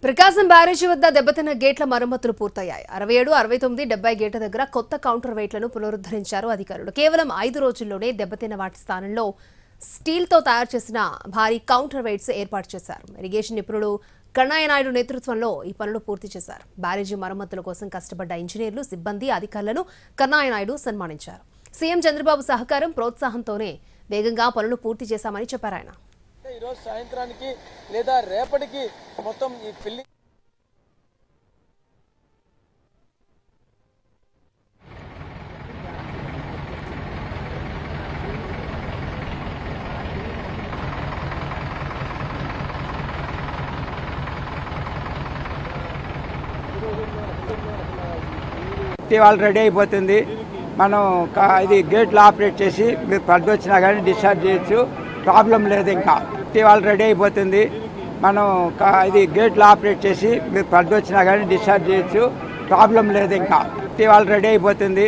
ప్రకాశం బ్యారేజీ వద్ద దెబ్బతిన్న గేట్ల మరమ్మతులు పూర్తయ్యాయి. 67, 69, 70 గేట్ల దగ్గర కొత్త కౌంటర్ వెయిట్లను పునరుద్ధరించారు అధికారులు. కేవలం 5 రోజుల్లోనే దెబ్బతిన్న వాటి స్థానంలో స్టీల్తో తయారు చేసిన భారీ కౌంటర్ వెయిట్స్ ఏర్పాటు చేశారు. ఇరిగేషన్ నిపుణుడు కన్నయ్యనాయుడు నేతృత్వంలో ఈ పనులు పూర్తి చేశారు. బ్యారేజీ మరమ్మతుల కోసం కష్టపడ్డ ఇంజనీర్లు, సిబ్బంది, అధికారులను కన్నయ్యనాయుడు సన్మానించారు. సీఎం చంద్రబాబు సహకారం, ప్రోత్సాహంతోనే వేగంగా పనులు పూర్తి చేశామని చెప్పారు ఆయన. ఈరోజు సాయంత్రానికి లేదా రేపటికి మొత్తం ఈ ఫిల్లింగ్ వాళ్ళు రెడీ అయిపోతుంది. మనం ఇది గేట్లు ఆపరేట్ చేసి మీరు పడ్డు వచ్చినా కానీ డిశ్చార్జ్ చేయొచ్చు, ప్రాబ్లం లేదు. ఇంకా వాళ్ళు రెడీ అయిపోతుంది. మనం ఇది గేట్లు ఆపరేట్ చేసి మీరు పడ్డు వచ్చినా కానీ డిశ్చార్జ్ చేయొచ్చు, ప్రాబ్లం లేదు. ఇంకా వాళ్ళు రెడీ అయిపోతుంది.